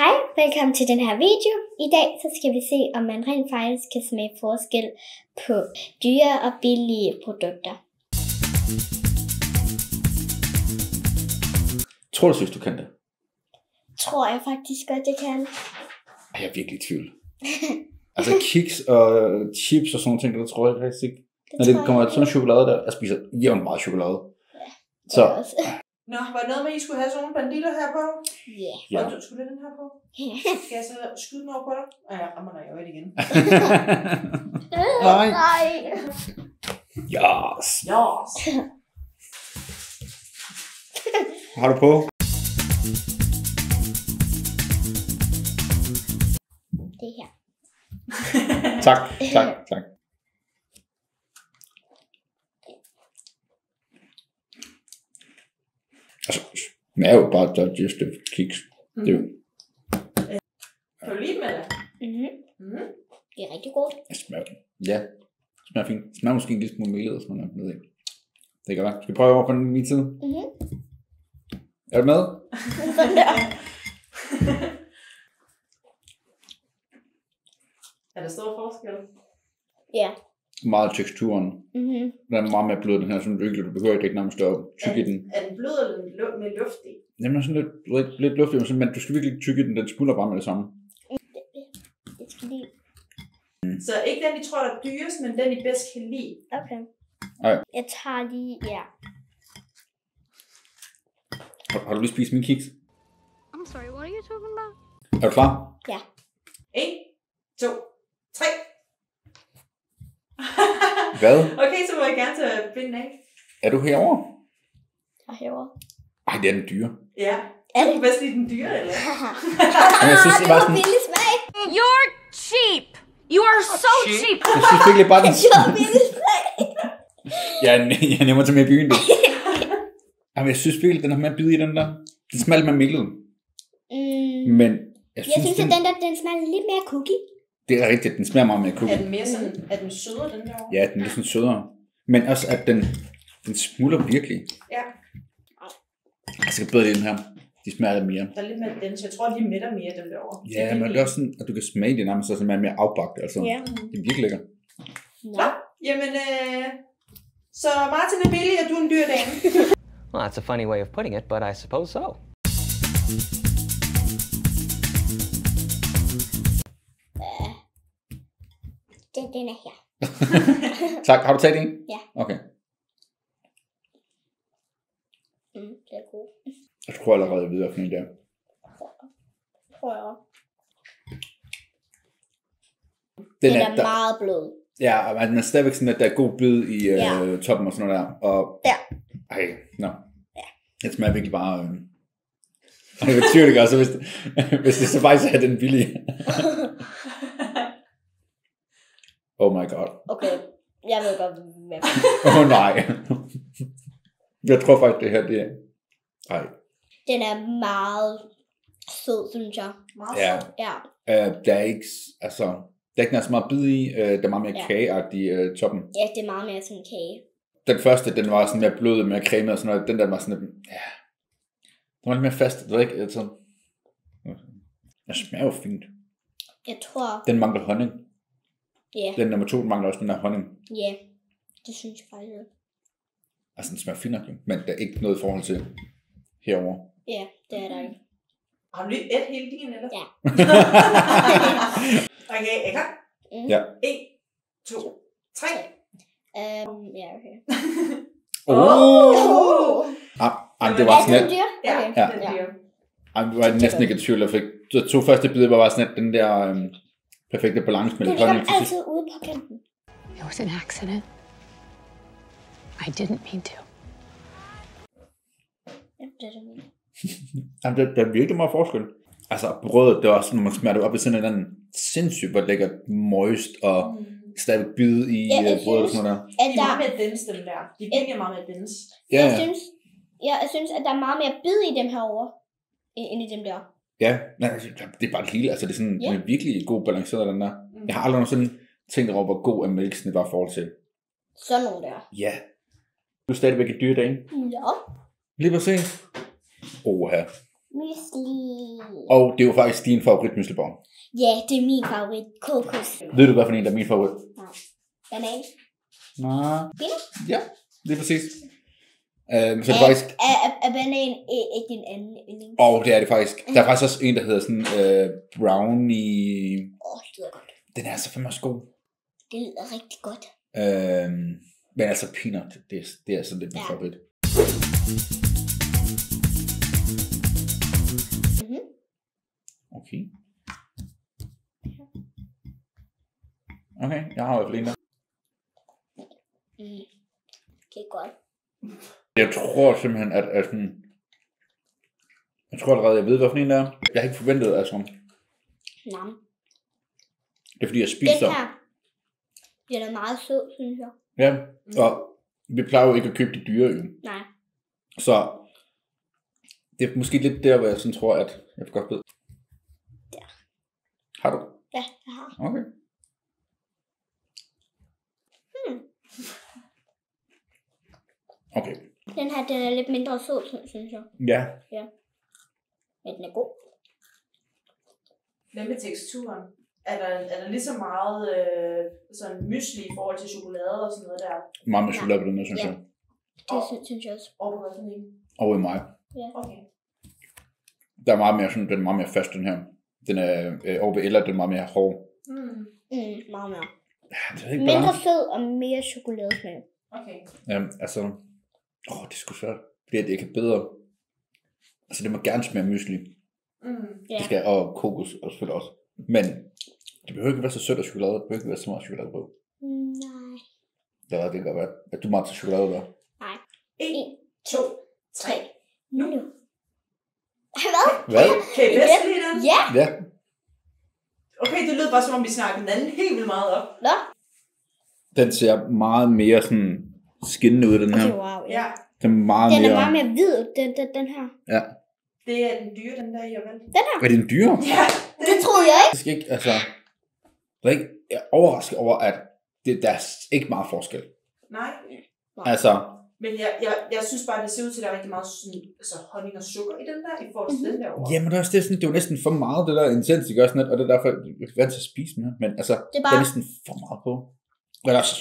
Hej, velkommen til den her video. I dag så skal vi se, om man rent faktisk kan smage forskel på dyre og billige produkter. Tror du, synes du kan det? Tror jeg faktisk godt, jeg kan. Jeg er virkelig i tvivl. Altså kiks og chips og sådan nogle ting, det tror jeg faktisk ikke. Når det kommer til sådan chokolade der, jeg spiser jævnt meget chokolade. Ja, så Nå, var det noget med, at I skulle have sådan nogle banditter her på? Yeah. Ja. Og skulle du den her på? Skal jeg så skyde den over på dig? Og jeg rammer dig i øjet igen. Nej. Nej. Yes. Yes. Har du på? Det her. Tak. Altså, smager jo bare digestive kiks. Det er jo, Kan du lide dem, eller? Det er rigtig godt. det smager, ja, det smager fint. Det smager måske en lille smule melet, hvis man er med. Det kan være. Skal vi prøve over på den min side? Er du med? Sådan der. Er der stor forskel? Ja. Meget teksturen. Den er meget mere blød, den her, sådan virkelig, du behøver ikke nærmest at tygge den. Er den blød eller med luftig? Nemlig sådan lidt luftig, men du skal virkelig ikke tygge den, den smuldrer bare med det samme. Jeg skal lige. Så ikke den, I tror, der er dyrest, men den, I bedst kan lide. Okay. Ej. Jeg tager lige, ja. Har du lige spist min kiks? I'm sorry, what are you talking about? Er du klar? Ja. 1, 2, 3. Hvad? Okay, så må jeg gerne tage binden af. Er du herovre? Og herovre. Ej, det er den dyre. Ja. Er det? Du bedst lide den dyre, eller? Men jeg synes, det var sådan... billig smag. You're cheap. You are so cheap. Jeg synes virkelig bare, den... Det var billig smag. Jeg er nemmere til med i byen, det. Jamen, jeg synes virkelig, den har mere bid i den der. Den smager lidt mere miklet. Men jeg synes, at den smager lidt mere cookie. det er rigtigt, den smager meget mere Er cookie. den mere sådan, er den sødere, den der? Ja, den er lidt sådan sødere. Men også, at den smuldrer virkelig. Ja. Jeg skal bedre lide den her. De smager lidt mere. Der er lidt mere dens. Jeg tror, de mætter mere, dem derovre. Ja, men det er også sådan, at du kan smage det nærmest, så er mere afbagt. Altså, Ja. det er virkelig lækkert. Nå, jamen, så Martin er billig, og du er en dyr dame. Well, that's a funny way of putting it, but I suppose so. Den er her. Tak. Har du taget en? Ja. Okay. Det er god. Jeg tror allerede, jeg ved, hvad for en det er. Prøv. Den Den er meget blød. Ja, men den er stadigvæk sådan, at der er god bid i toppen og sådan noget der. Og, Ja. Ej, nå. Det smager virkelig bare... Jeg vil tvivl ikke også, hvis det så faktisk er den billige. Oh my god. Okay, jeg ved godt, hvad. Nej. Jeg tror faktisk, det her, det er... Ej. Den er meget sød, synes jeg. Meget Ja. sød. Ja. Der er ikke... Altså... Der er ikke så meget bid i. Der er meget mere kageagtig toppen. Ja, det er meget mere sådan kage. Den første, den var sådan mere blød, mere cremet og sådan noget. Den der var sådan lidt... Ja. Den var lidt mere fast. Det var ikke... Altså... Den smager jo fint. Jeg tror, Den mangler honning. ja, Den nummer 2 mangler også den der honning. ja, det synes jeg faktisk. Altså, den smager fint nok, jo. Men der er ikke noget i forhold til herover. Ja, det er der ikke. Har du lige et hele din, eller? Ja. Okay, er I klar? Ja. 1, 2, 3. Ja, okay. Det var sådan Er lidt... det dyr? Ja, Okay. Ja. den dyre. Det var næsten ikke i tvivl, jeg fik. De 2 første bidder var bare sådan lidt den der perfekte balance med Du lidt ligger honning til sidst. altid ude på kanten. It was an accident. I didn't mean to. Ja, det er det. Jamen, der er virkelig meget forskel. Altså, brødet, det var også, når man smager det op i sådan en eller anden sindssygt, hvor lækkert moist og stadig bid i brødet og sådan noget der. At De er der, meget mere dens, dem der. De er virkelig meget mere dens. Ja, jeg synes, at der er meget mere bid i dem herovre, end i dem der. ja. Nej, altså, det er bare det hele. Altså, det er sådan den er virkelig god balanceret, den der. Jeg har aldrig sådan tænkt over, hvor god er mælksen var i forhold til. Sådan nogle der. Ja. Du er stadigvæk et dyr dag. Ja. Lige præcis. Oha. Mysli. Og det er jo faktisk din favorit myslibar. Ja, det er min favorit. Kokos. Ved du, hvad for en, der er min favorit? Nej. Banan. Nej. Peanut? Ja, det er præcis. Så det er faktisk... Er banan ikke din anden yndling? Det er det faktisk. Der er faktisk også en, der hedder sådan brownie... Det lyder godt. Den er altså fandme også god. Det lyder rigtig godt. Men altså peanut, det er sådan lidt min favorit. Okay. Okay, jeg har i hvert fald en der. Det er godt. Jeg tror simpelthen, at sådan... Jeg tror allerede, jeg ved, hvad for en der er. Jeg har ikke forventet, altså... Nam. Det er fordi, jeg spiser... Den her, den er meget sød, synes jeg. Ja, og vi plejer jo ikke at købe de dyre jo. Nej. Så det er måske lidt der, hvor jeg sådan tror, at jeg får godt ved. Ja. Har du? Ja, jeg har. Okay. Okay. Den her, den er lidt mindre sød, synes jeg. Ja. Men den er god. Hvad med teksturen? Er der lige så meget sådan mysli i forhold til chokolade og sådan noget der? Meget med chokolade på den her, synes jeg. Det synes jeg også. Og på hvad for en? Og i mig. Ja. Okay. Der er meget mere sådan, den er meget mere fast, den her. Den er over ved Ella, den er meget mere hård. Meget mere. Ja, det er ikke Mindre bare... sød og mere chokoladesmag. Okay. Ja, altså... det er sgu svært. Fordi det ikke er bedre. Altså, det må gerne smage mysli. Ja. Det skal, og kokos og selvfølgelig også. Men det behøver ikke være så sødt af chokolade. Det behøver ikke være så meget chokolade på. Nej. Det kan godt være, at du meget til chokolade der. Nej. 1, 2, 3. Nu. Hvad? Hvad? Kan I bedst lide den? Ja. Ja. Okay, det lød bare som om vi snakkede den anden helt vildt meget op. Nå. Den ser meget mere sådan skinnende ud, den her. Okay, wow. Ja. Den er meget Den mere... er meget mere hvid, den her. Ja. Det er den dyre, den der, jeg valgte. Den her. Er det en dyre? Ja. Det troede jeg ikke. Jeg skal ikke, altså... Jeg er overrasket over, at der er ikke meget forskel. Nej. Altså... Men jeg synes bare, det ser ud til, at der er rigtig meget sådan, altså, honning og sukker i den der, i forhold til den der over. Jamen, det er jo næsten for meget, det der intens, ikke også? Og det er derfor, jeg er vant til at spise den her. Men altså, Det er der bare... er næsten for meget på. Og der er også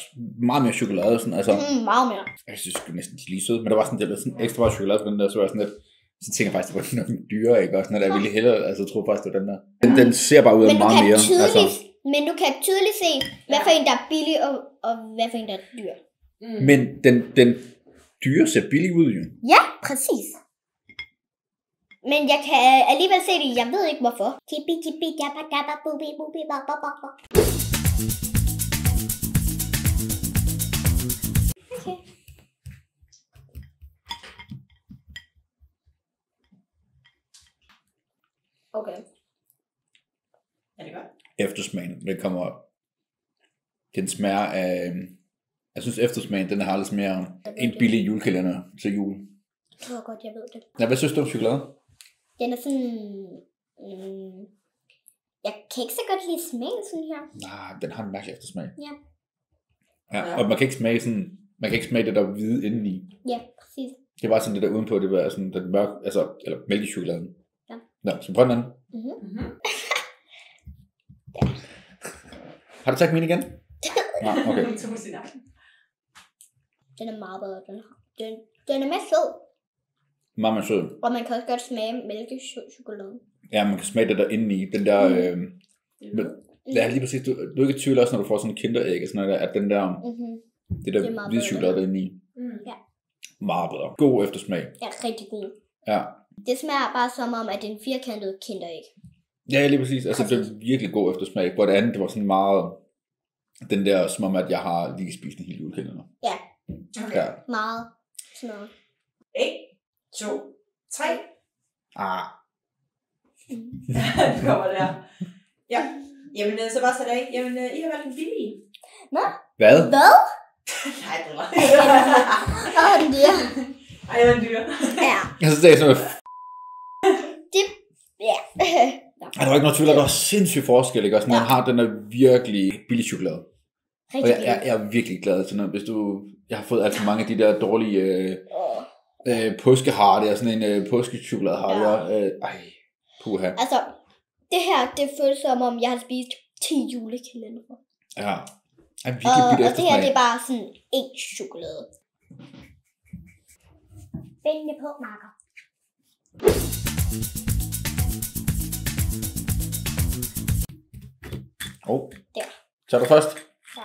meget mere chokolade, sådan, altså... meget mere. Jeg synes det er næsten lige sød, men der var sådan, det var sådan ekstra meget chokolade på den der, så var jeg sådan lidt... Så tænker jeg faktisk, det var noget dyre, ikke også? Når der ville hellere, altså jeg tror faktisk, det var den der. Den ser bare ud af meget mere. Men du kan tydeligt se, hvad for en, der er billig, og hvad for en, der er dyr. Men den dyre ser billig ud, jo. Ja, præcis. Men jeg kan alligevel se det, jeg ved ikke hvorfor. Tibi, tibi, jabba, jabba, bubi, bubi, babba, babba. Okay. Okay. Er det godt? Eftersmagen, den kommer op. Den smager af... Jeg synes eftersmagen, den har lidt mere en billig julekalender til jul. Jeg tror godt, jeg ved det. Ja, hvad synes du om chokolade? Den er sådan... jeg kan ikke så godt lide smagen sådan her. Nej, den har en mærkelig eftersmag. Ja. Ja, og man kan ikke smage sådan... Man kan ikke smage det der hvide indeni. Ja, præcis. Det er bare sådan det der udenpå, det var sådan den mørke, altså, eller mælkechokoladen. Ja. Nå, så prøv den anden. Har du taget min igen? Nej, okay. Den er meget bedre, den her. Den er mere sød. Meget mere sød. Og man kan også godt smage mælkechokolade. Ja, man kan smage det der indeni. Den der... Ja, lige præcis. Du er ikke i tvivl også, når du får sådan en kinderæg og sådan noget der, at den der... Det der hvide chokolade der indeni. Ja. Meget bedre. God eftersmag. Ja, rigtig god. Ja. Det smager bare som om, at det er en firkantet kinderæg. Ja, lige præcis. Altså, det er virkelig god eftersmag. Hvor det andet, det var sådan meget... Den der, som om, at jeg har lige spist en hel julekalender. Ja. Okay. Ja. Meget sådan noget. 1, 2, 3. Det kommer der. Ja. Jamen, så bare sæt af. Jamen, I har valgt en billig. Nå? Hvad? Hvad? Nej, det var. Den dyr. Ej, det var en dyr. Ja. Jeg synes, det er sådan noget... Det... Ja. Der var ikke noget tvivl, at der var sindssygt forskel, ikke? Også, man har den der virkelig billig chokolade. Og jeg er virkelig glad til noget. Hvis du... Jeg har fået alt for mange af de der dårlige... påskehardy og sådan en påskechokoladhardy. Puha. Altså, det her, det føles som om, jeg har spist 10 julekalender. Ja. Jeg er virkelig bitter Og det her, eftersmag. det er bare sådan en chokolade. Benene på, Marker. Der. Så er du først. Ja.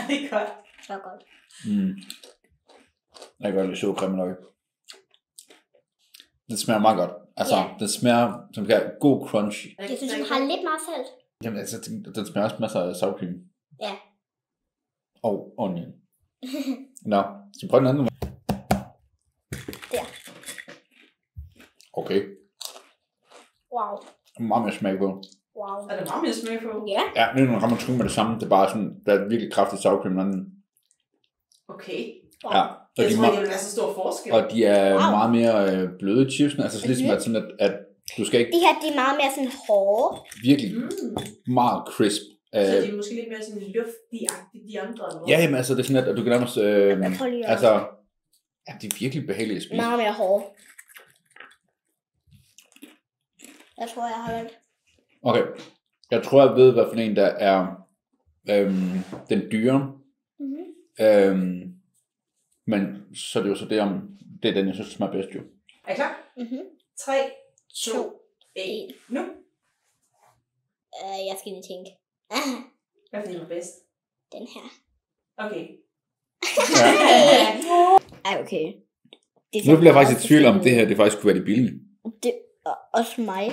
Det er godt. Så godt. Jeg kan godt lide sukkercreme nok. Den smager meget godt. Altså, den smager som god crunchy. Jeg synes, den har lidt meget salt. Jamen, altså, den smager også masser af sour cream. Ja. Og onion. Nå, skal vi prøve den anden? Der. Okay. Wow. Meget mere smag på. Wow. Er der meget mere smag på? Ja. Ja, det er nogle rammer med det samme. Det er bare sådan, der er virkelig kraftig sour cream i den. Okay. Wow. Ja. Og Jeg de, tror ikke, det vil være så stor forskel. og de er meget mere bløde chipsene. Altså ligesom at, sådan at du skal ikke De her, de er meget mere sådan hårde. virkelig meget crisp. Så de er måske lidt mere sådan luftige-agtige, de andre. Eller? Ja, jamen altså det er sådan, at du kan nærmest... Jeg prøver lige at- altså, ja, de er virkelig behagelige at spise. Meget mere hårde. Jeg tror, jeg har valgt. Okay. Jeg tror, jeg ved, hvad for en, der er den dyre. Men så er det jo så det, om det er den, jeg synes, der smager bedst jo. Er I klar? 3, 2, 1, nu. Jeg skal lige tænke. Hvad for en er bedst? Den her. Okay. Ej, okay. Nu bliver jeg faktisk i tvivl om, det her det faktisk kunne være det billige. Det er også mig.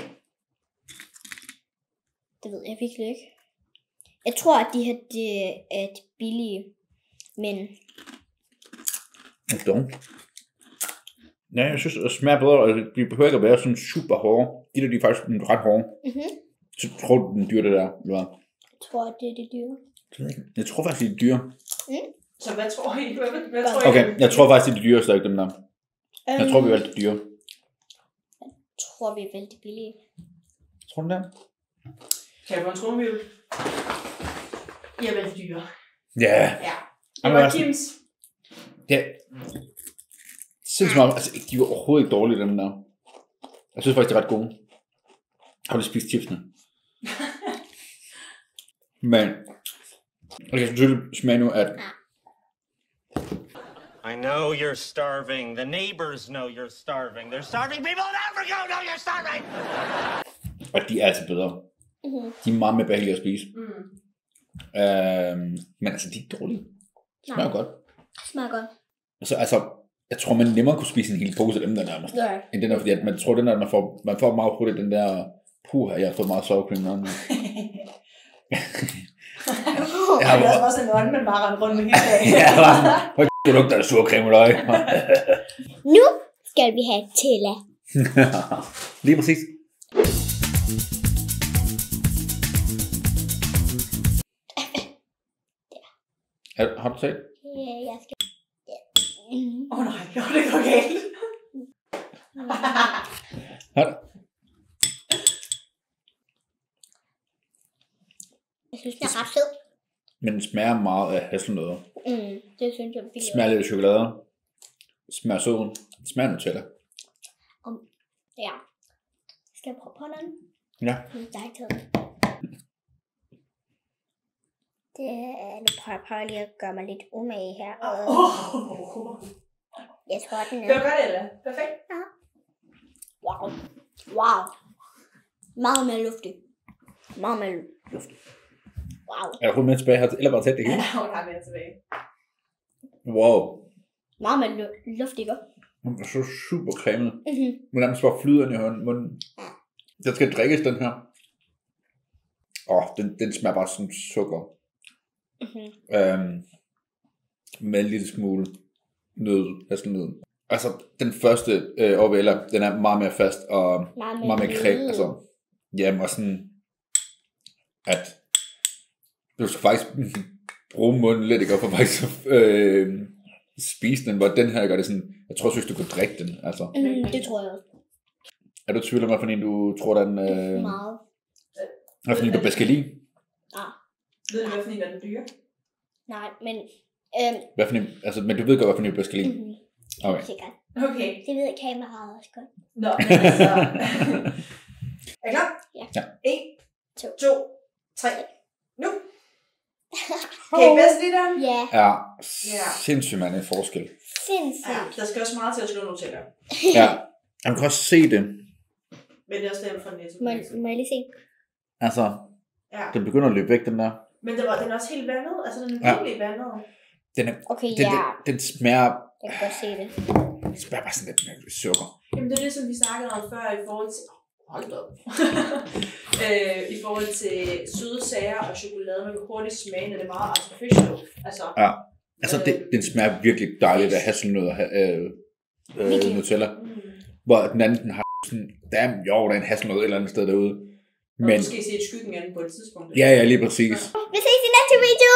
Det ved jeg virkelig ikke. Jeg tror, at de her det er de billige. Men Dog. Ja, jeg synes, det smager bedre, og de behøver ikke at være sådan super hårde. De der, de er faktisk ret hårde. Så tror du, den dyre det der, eller hvad? jeg tror, at det er det dyre. Jeg tror faktisk, de er dyre. Så hvad tror I? Hvad tror I? Okay, jeg tror faktisk, de er dyre stadig, dem der. Jeg tror, vi valgte de dyre. Jeg tror, vi valgte de billige. Tror du det? Kan jeg få en trommehivel? I har valgt dyre. Ja. Ja. Det Jamen, var altså- Kims. Ja. Sindssygt meget. Altså, de var overhovedet ikke dårlige, dem der. Jeg synes faktisk, de er ret gode. Har du spist chipsene? Men jeg kan selvfølgelig smage nu, at I know you're starving. The neighbors know you're starving. They're starving people in Africa who know you're starving. og de er altså bedre. De er meget mere behagelige at spise. Men altså, de er ikke dårlige. Det smager godt. Det smager godt. Altså, jeg tror, man nemmere kunne spise en hel pose af dem der nærmest. Ja. End den der, fordi at man tror, den der, man får meget hurtigt den der, jeg har fået meget sour cream. Det er også en ånd, man bare render rundt med hele dagen. Ja, hvor det lugter af surcreme løg. Nu skal vi have Tilla. Lige præcis. Har du talt? Jeg skal... Nej, det går galt. Har du? Jeg synes, den er ret fed. Men den smager meget af hasselnødder. Det synes jeg virkelig. Smager lidt af chokolade. Smager søden. Smager Nutella. Ja. Skal jeg prøve på den? Ja. Der er ikke taget. Nu prøver jeg lige at gøre mig lidt umage her. Jeg tror, den Det var er... godt, eller? Perfekt. Wow. Wow. Meget mere luftig. Meget mere luftig. Wow. Er der overhovedet med tilbage her? Eller bare tæt det hele? Ja, hun har mere tilbage. Wow. Meget mere luftig, ikke? Den er så super cremet. Men nærmest bare flyder ind i munden. Den skal drikkes, den her. Den smager bare som sukker. Med en lille smule hasselnød. Altså, den første overvælder, den er meget mere fast og meget mere creme. Altså, jamen, og sådan, at du skal faktisk bruge munden lidt, ikke? Og for faktisk spise den, hvor den her gør det sådan, jeg tror synes, du kunne drikke den. Altså. Det tror jeg også. Er du tvivl om, hvad for en du tror, den... Meget. Hvad for en du bedst kan lide? Ja. Ved du, hvad for en er den dyre? Nej, men... Hvad for en, altså, men du ved godt, hvad for en du bedst kan lide. Okay. Sikkert. Okay. Det ved kameraet også godt. Nå, men altså... Er I klar? Ja. 1, 2, 3, nu! Kan I bedst lide den? Ja. Ja, sindssygt man en forskel. Sindssygt. Ja, der skal også meget til at slå nogle tæller. Ja, man kan også se det. Men det er også dem fra Netto. Må jeg lige se? Altså, Ja. den begynder at løbe væk, den der. Men den er også helt vandet. Altså, den er virkelig vandet. Okay, Den smager... Jeg kan godt se det. Den smager bare sådan lidt sukker. Jamen, det er det, som vi snakkede om før i forhold til... Hold da op. I forhold til søde sager og chokolade, man kan hurtigt smage, når det er meget artificial. Altså, Ja, altså den smager virkelig dejligt af hasselnød og Nutella. Hvor den anden, den har sådan, der er en hasselnød et eller andet sted derude. Men måske se et skyggen af den på et tidspunkt. Ja, lige præcis. Vi ses i næste video!